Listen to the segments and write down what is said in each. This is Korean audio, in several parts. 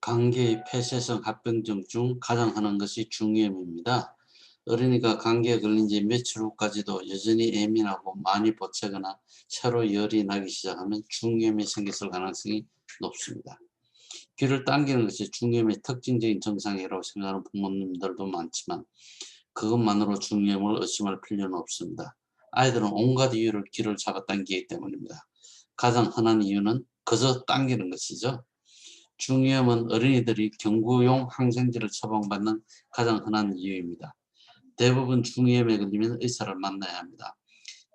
감기의 폐쇄성 합병증 중 가장 흔한 것이 중이염입니다. 어린이가 감기에 걸린 지 며칠 후까지도 여전히 예민하고 많이 보채거나 새로 열이 나기 시작하면 중이염이 생겼을 가능성이 높습니다. 귀를 당기는 것이 중이염의 특징적인 증상이라고 생각하는 부모님들도 많지만 그것만으로 중이염을 의심할 필요는 없습니다. 아이들은 온갖 이유로 귀를 잡아당기기 때문입니다. 가장 흔한 이유는 그저 당기는 것이죠. 중이염은 어린이들이 경구용 항생제를 처방받는 가장 흔한 이유입니다. 대부분 중이염에 걸리면 의사를 만나야 합니다.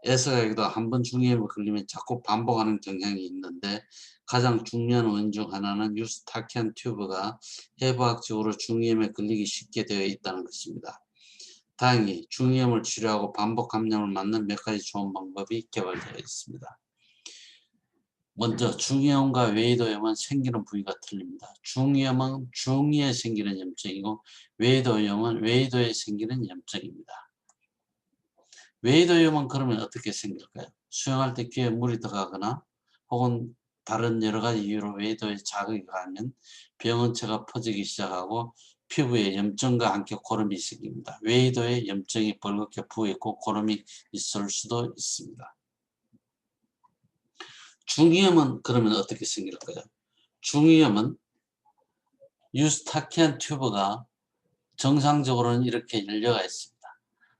애서가기도 한 번 중이염에 걸리면 자꾸 반복하는 경향이 있는데 가장 중요한 원인 중 하나는 유스타키안 튜브가 해부학적으로 중이염에 걸리기 쉽게 되어 있다는 것입니다. 다행히 중이염을 치료하고 반복 감염을 막는 몇 가지 좋은 방법이 개발되어 있습니다. 먼저 중이염과 외이도염은 생기는 부위가 틀립니다. 중이염은 중이에 생기는 염증이고 외이도염은 외이도에 생기는 염증입니다. 외이도염은 그러면 어떻게 생길까요? 수영할 때 귀에 물이 들어가거나 혹은 다른 여러 가지 이유로 외이도에 자극이 가면 병원체가 퍼지기 시작하고 피부에 염증과 함께 고름이 생깁니다. 외이도에 염증이 벌겋게 부어있고 고름이 있을 수도 있습니다. 중이염은 그러면 어떻게 생길까요? 중이염은 유스타키안 튜브가 정상적으로는 이렇게 열려가 있습니다.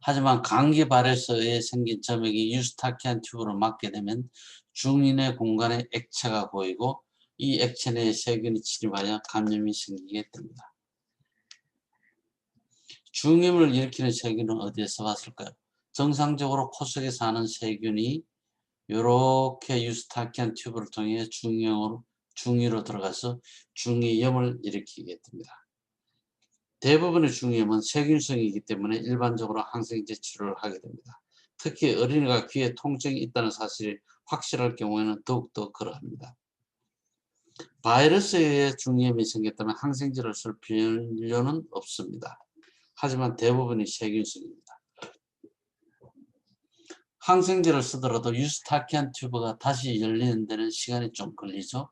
하지만 감기 발열서에 생긴 점액이 유스타키안 튜브로 막게 되면 중인의 공간에 액체가 보이고 이 액체 내에 세균이 침입하여 감염이 생기게 됩니다. 중이염을 일으키는 세균은 어디에서 왔을까요? 정상적으로 코 속에 사는 세균이 이렇게 유스타키안 튜브를 통해 중이로 들어가서 중이염을 일으키게 됩니다. 대부분의 중이염은 세균성이기 때문에 일반적으로 항생제 치료를 하게 됩니다. 특히 어린이가 귀에 통증이 있다는 사실이 확실할 경우에는 더욱더 그러합니다. 바이러스에 의해 중이염이 생겼다면 항생제를 쓸 필요는 없습니다. 하지만 대부분이 세균성입니다. 항생제를 쓰더라도 유스타키안 튜브가 다시 열리는 데는 시간이 좀 걸리죠.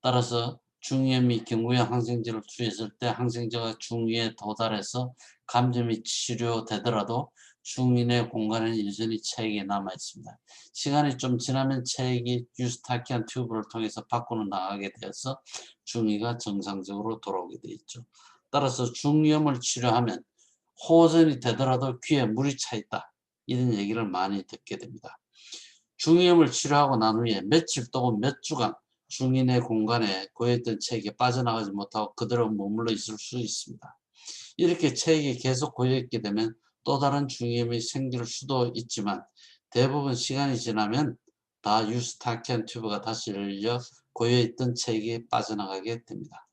따라서 중이염이 경구용 항생제를 투여했을 때 항생제가 중위에 도달해서 감염이 치료되더라도 중인의 공간에는 여전히 체액이 남아 있습니다. 시간이 좀 지나면 체액이 유스타키안 튜브를 통해서 밖으로 나가게 되어서 중이가 정상적으로 돌아오게 되어 있죠. 따라서 중이염을 치료하면 호전이 되더라도 귀에 물이 차 있다, 이런 얘기를 많이 듣게 됩니다. 중이염을 치료하고 난 후에 며칠 또는 몇 주간 중인의 공간에 고여있던 체액이 빠져나가지 못하고 그대로 머물러 있을 수 있습니다. 이렇게 체액이 계속 고여있게 되면 또 다른 중이염이 생길 수도 있지만 대부분 시간이 지나면 다 유스타키안 튜브가 다시 열려 고여있던 체액이 빠져나가게 됩니다.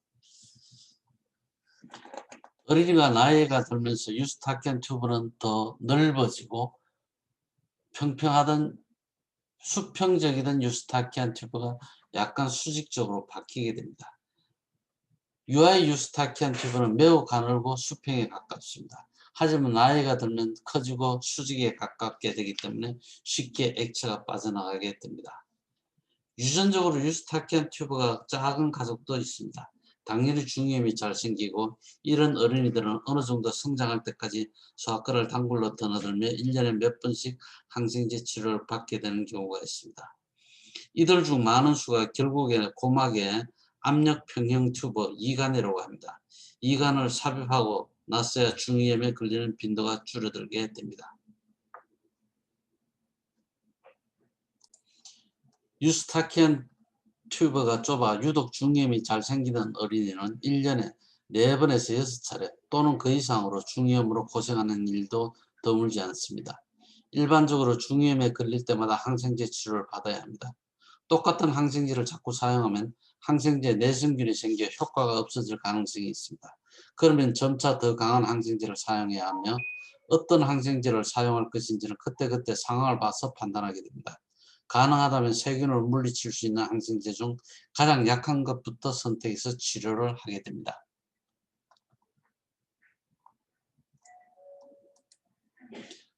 어린이가 나이가 들면서 유스타키안 튜브는 더 넓어지고 평평하던 수평적이던 유스타키안 튜브가 약간 수직적으로 바뀌게 됩니다. 유아의 유스타키안 튜브는 매우 가늘고 수평에 가깝습니다. 하지만 나이가 들면 커지고 수직에 가깝게 되기 때문에 쉽게 액체가 빠져나가게 됩니다. 유전적으로 유스타키안 튜브가 작은 가족도 있습니다. 당연히 중이염이 잘 생기고 이런 어린이들은 어느 정도 성장할 때까지 소아과를 단골로 드나들며 1년에 몇 번씩 항생제 치료를 받게 되는 경우가 있습니다. 이들 중 많은 수가 결국에 고막에 압력 평형 튜브 이간이라고 합니다. 이간을 삽입하고 나서야 중이염에 걸리는 빈도가 줄어들게 됩니다. 유스타키안 튜브가 좁아 유독 중이염이 잘 생기는 어린이는 1년에 4번에서 6차례 또는 그 이상으로 중이염으로 고생하는 일도 드물지 않습니다. 일반적으로 중이염에 걸릴 때마다 항생제 치료를 받아야 합니다. 똑같은 항생제를 자꾸 사용하면 항생제 내성균이 생겨 효과가 없어질 가능성이 있습니다. 그러면 점차 더 강한 항생제를 사용해야 하며 어떤 항생제를 사용할 것인지는 그때그때 상황을 봐서 판단하게 됩니다. 가능하다면 세균을 물리칠 수 있는 항생제 중 가장 약한 것부터 선택해서 치료를 하게 됩니다.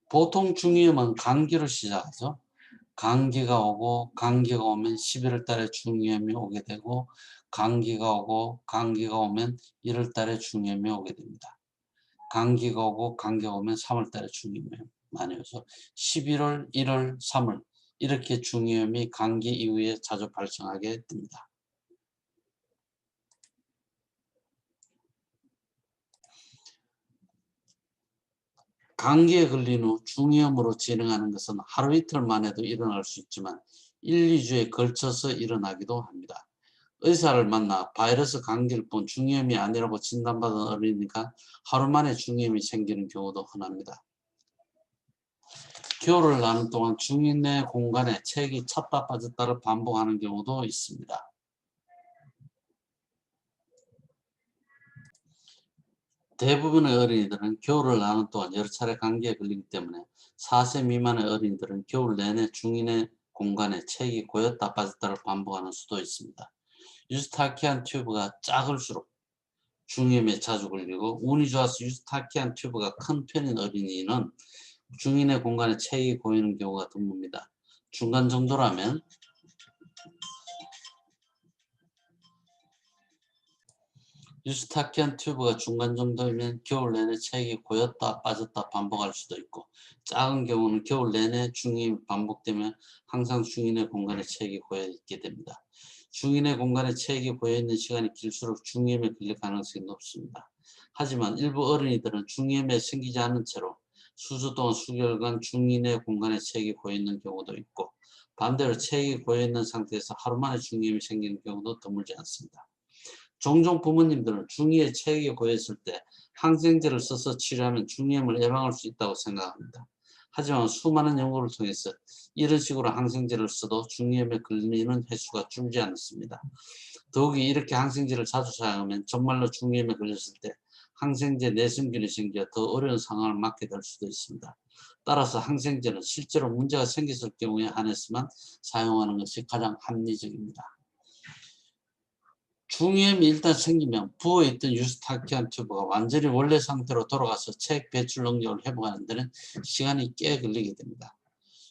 보통 중이염은 감기로 시작하죠. 감기가 오고 감기가 오면 11월 달에 중이염이 오게 되고 감기가 오고 감기가 오면 1월 달에 중염이 오게 됩니다. 감기가 오고 감기가 오면 3월 달에 중염이 많이 오서 11월, 1월, 3월 이렇게 중염이 감기 이후에 자주 발생하게 됩니다. 감기에 걸린 후 중염으로 진행하는 것은 하루 이틀만 해도 일어날 수 있지만 1, 2주에 걸쳐서 일어나기도 합니다. 의사를 만나 바이러스 감기를 본 중염이 아니라고 진단받은 어린이가 하루 만에 중염이 생기는 경우도 흔합니다. 겨울을 나는 동안 중인의 공간에 책이 찼다 빠졌다를 반복하는 경우도 있습니다. 대부분의 어린이들은 겨울을 나는 동안 여러 차례 감기에 걸리기 때문에 4세 미만의 어린이들은 겨울 내내 중인의 공간에 책이 고였다 빠졌다를 반복하는 수도 있습니다. 유스타키안 튜브가 작을수록 중염에 자주 걸리고 운이 좋아서 유스타키안 튜브가 큰 편인 어린이는 중인의 공간에 책이 고이는 경우가 드뭅니다. 중간 정도라면 유스타키안 튜브가 중간 정도이면 겨울 내내 책이 고였다 빠졌다 반복할 수도 있고 작은 경우는 겨울 내내 중임이 반복되면 항상 중인의 공간에 책이 고여 있게 됩니다. 중인의 공간에 책이 고여 있는 시간이 길수록 중임에 걸릴 가능성이 높습니다. 하지만 일부 어린이들은 중임에 생기지 않은 채로 수주 동안 수개월간 중인의 공간에 책이 고여 있는 경우도 있고 반대로 책이 고여 있는 상태에서 하루 만에 중임이 생기는 경우도 드물지 않습니다. 종종 부모님들은 중이에 체액이 고였을 때 항생제를 써서 치료하면 중이염을 예방할 수 있다고 생각합니다. 하지만 수많은 연구를 통해서 이런 식으로 항생제를 써도 중이염에 걸리는 횟수가 줄지 않습니다. 더욱이 이렇게 항생제를 자주 사용하면 정말로 중이염에 걸렸을 때 항생제 내성균이 생겨 더 어려운 상황을 맞게 될 수도 있습니다. 따라서 항생제는 실제로 문제가 생겼을 경우에 한해서만 사용하는 것이 가장 합리적입니다. 중이염이 일단 생기면 부어있던 유스타키안 튜브가 완전히 원래 상태로 돌아가서 체액 배출 능력을 회복하는 데는 시간이 꽤 걸리게 됩니다.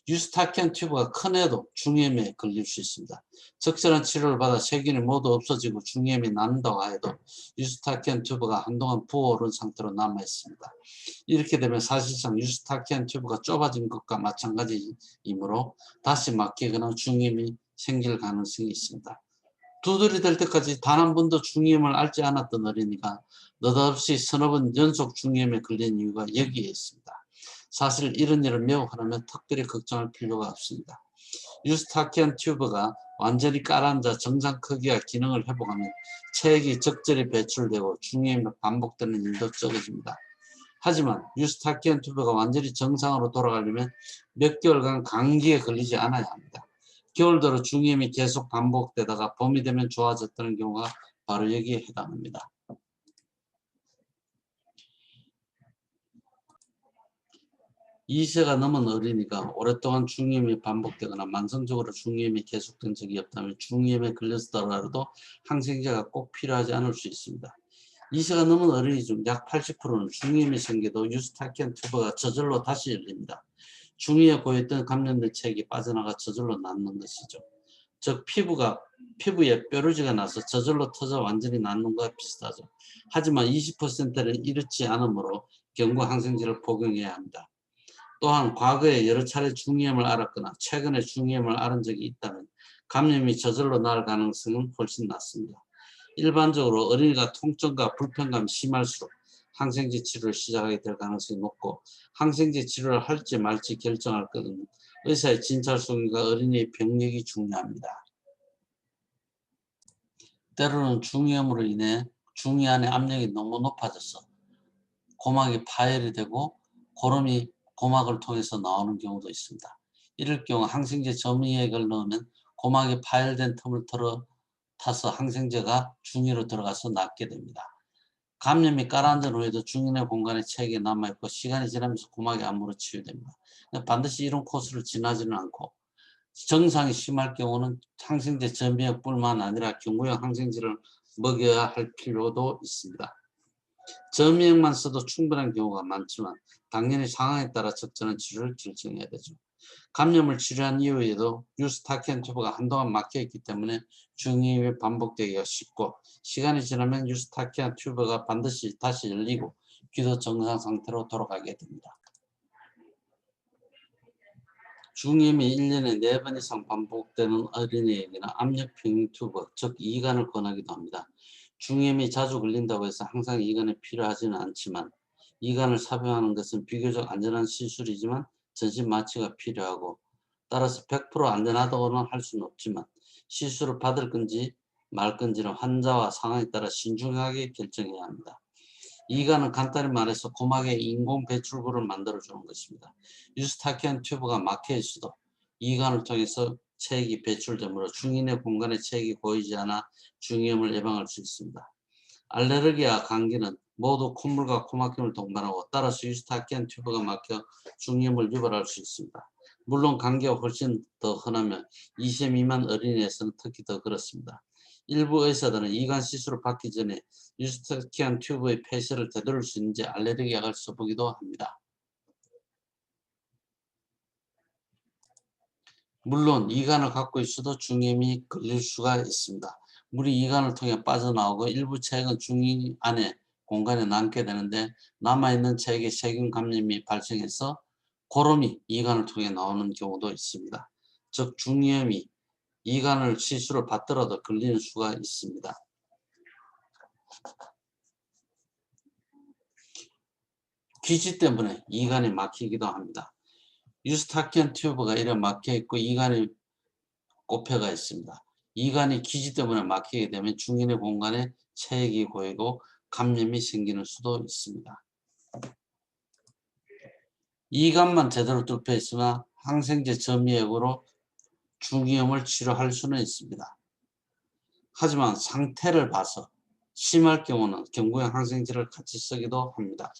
유스타키안 튜브가 큰 애도 중이염에 걸릴 수 있습니다. 적절한 치료를 받아 세균이 모두 없어지고 중이염이 낫는다고 해도 유스타키안 튜브가 한동안 부어오른 상태로 남아 있습니다. 이렇게 되면 사실상 유스타키안 튜브가 좁아진 것과 마찬가지이므로 다시 막히거나 중이염이 생길 가능성이 있습니다. 두들이 될 때까지 단 한 번도 중이염을 앓지 않았던 어린이가 느닷없이 서너 번 연속 중이염에 걸린 이유가 여기에 있습니다. 사실 이런 일을 매우 흔하면 특별히 걱정할 필요가 없습니다. 유스타키안 튜브가 완전히 가라앉아 정상 크기와 기능을 회복하면 체액이 적절히 배출되고 중이염이 반복되는 일도 적어집니다. 하지만 유스타키안 튜브가 완전히 정상으로 돌아가려면 몇 개월간 감기에 걸리지 않아야 합니다. 겨울 들어 중이염이 계속 반복되다가 봄이 되면 좋아졌다는 경우가 바로 여기에 해당합니다. 2세가 넘은 어린이가 오랫동안 중이염이 반복되거나 만성적으로 중이염이 계속된 적이 없다면 중이염에 걸렸더라도 항생제가 꼭 필요하지 않을 수 있습니다. 2세가 넘은 어린이 중 약 80%는 중이염이 생겨도 유스타키안 튜브가 저절로 다시 열립니다. 중이에 고였던 감염된 체액이 빠져나가 저절로 낫는 것이죠. 즉 피부에 뾰루지가 나서 저절로 터져 완전히 낫는 것과 비슷하죠. 하지만 20%는 이렇지 않으므로 경구 항생제를 복용해야 합니다. 또한 과거에 여러 차례 중이염을 앓았거나 최근에 중이염을 앓은 적이 있다면 감염이 저절로 나을 가능성은 훨씬 낮습니다. 일반적으로 어린이가 통증과 불편감이 심할수록 항생제 치료를 시작하게 될 가능성이 높고 항생제 치료를 할지 말지 결정할 것은 의사의 진찰 속인과 어린이의 병력이 중요합니다. 때로는 중이염으로 인해 중이 안의 압력이 너무 높아져서 고막이 파열이 되고 고름이 고막을 통해서 나오는 경우도 있습니다. 이럴 경우 항생제 점유액을 넣으면 고막이 파열된 틈을 타서 항생제가 중위로 들어가서 낫게 됩니다. 감염이 가라앉은 후에도 중인의 공간에 체액이 남아있고 시간이 지나면서 고막이 암으로 치유됩니다. 반드시 이런 코스를 지나지는 않고 증상이 심할 경우는 항생제 점유액뿐만 아니라 경구용 항생제를 먹여야 할 필요도 있습니다. 점유액만 써도 충분한 경우가 많지만 당연히 상황에 따라 적절한 치료를 결정해야 되죠. 감염을 치료한 이후에도 유스타키안 튜브가 한동안 막혀있기 때문에 중이염이 반복되기가 쉽고 시간이 지나면 유스타키안 튜브가 반드시 다시 열리고 귀도 정상 상태로 돌아가게 됩니다. 중이염이 1년에 4번 이상 반복되는 어린이에게는 압력 평형 튜브, 즉 이관을 권하기도 합니다. 중이염이 자주 걸린다고 해서 항상 이관이 필요하지는 않지만 이관을 삽입하는 것은 비교적 안전한 시술이지만 전신 마취가 필요하고 따라서 100% 안전하다고는 할 수는 없지만 시술을 받을 건지 말 건지는 환자와 상황에 따라 신중하게 결정해야 합니다. 이관은 간단히 말해서 고막에 인공 배출구를 만들어주는 것입니다. 유스타키안 튜브가 막혀 있어도 이관을 통해서 체액이 배출되므로 중인의 공간에 체액이 고이지 않아 중이염을 예방할 수 있습니다. 알레르기와 감기는 모두 콧물과 코막힘을 동반하고 따라서 유스타키안 튜브가 막혀 중이염을 유발할 수 있습니다. 물론 감기가 훨씬 더 흔하며 20세 미만 어린이에서는 특히 더 그렇습니다. 일부 의사들은 이관 시술을 받기 전에 유스타키안 튜브의 폐쇄를 되돌릴 수 있는지 알레르기 약을 써보기도 합니다. 물론 이관을 갖고 있어도 중이염이 걸릴 수가 있습니다. 물이 이관을 통해 빠져나오고 일부 체액은 중이 안에 공간에 남게 되는데 남아있는 체액에 세균 감염이 발생해서 고름이 이관을 통해 나오는 경우도 있습니다. 즉 중이염이 이관을 시술을 받더라도 걸리는 수가 있습니다. 기지 때문에 이관이 막히기도 합니다. 유스타키안 튜브가 이래 막혀 있고 이관이 꼽혀가 있습니다. 이관이 기지 때문에 막히게 되면 중인의 공간에 체액이 고이고 감염이 생기는 수도 있습니다. 이관만 제대로 뚫혀 있으면 항생제 점유액으로 중이염을 치료할 수는 있습니다. 하지만 상태를 봐서 심할 경우는 경구용 항생제를 같이 쓰기도 합니다.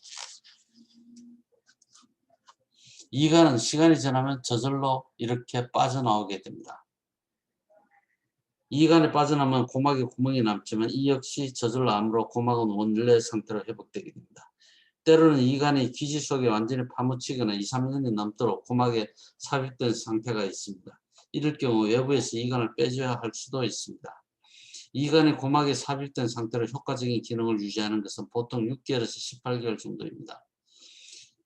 이관은 시간이 지나면 저절로 이렇게 빠져나오게 됩니다. 이관에 빠져나오면 고막에 구멍이 남지만 이 역시 저절로 암으로 고막은 원래 상태로 회복되게 됩니다. 때로는 이관이 기지 속에 완전히 파묻히거나 2, 3년이 넘도록 고막에 삽입된 상태가 있습니다. 이럴 경우 외부에서 이관을 빼줘야 할 수도 있습니다. 이관이 고막에 삽입된 상태로 효과적인 기능을 유지하는 것은 보통 6개월에서 18개월 정도입니다.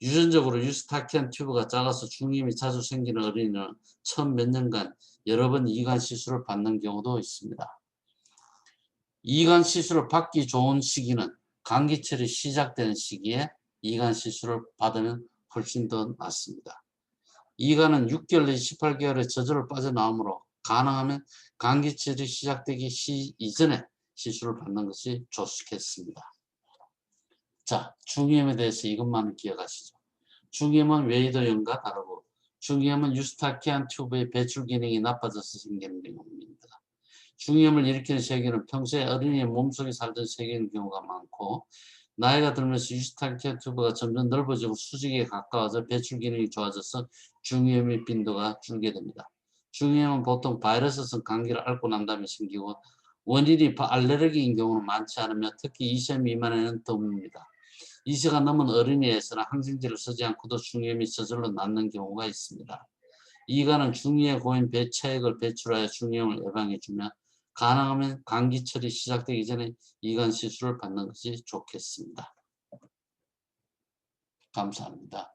유전적으로 유스타키안 튜브가 작아서 중이염이 자주 생기는 어린이는 처음 몇 년간 여러 번 이관 시술을 받는 경우도 있습니다. 이관 시술을 받기 좋은 시기는 감기철이 시작되는 시기에 이관 시술을 받으면 훨씬 더 낫습니다. 이관은 6개월 내지 18개월에 저절로 빠져나오므로 가능하면 감기철이 시작되기 이전에 시술을 받는 것이 좋겠습니다. 자, 중이염에 대해서 이것만 기억하시죠. 중이염은 웨이더염과 다르고 중이염은 유스타키안 튜브의 배출 기능이 나빠져서 생기는 경우입니다. 중이염을 일으키는 세균은 평소에 어린이의 몸속에 살던 세균인 경우가 많고 나이가 들면서 유스타키안 튜브가 점점 넓어지고 수직에 가까워져 배출 기능이 좋아져서 중이염의 빈도가 줄게 됩니다. 중이염은 보통 바이러스성 감기를 앓고 난 다음에 생기고 원인이 알레르기인 경우는 많지 않으며 특히 2세 미만에는 드뭅니다. 2세가 넘은 어린이에서는 항생제를 쓰지 않고도 중이염이 저절로 낫는 경우가 있습니다. 이관은 중이에 고인 체액을 배출하여 중이염을 예방해주며 가능하면 감기철이 시작되기 전에 이관 시술을 받는 것이 좋겠습니다. 감사합니다.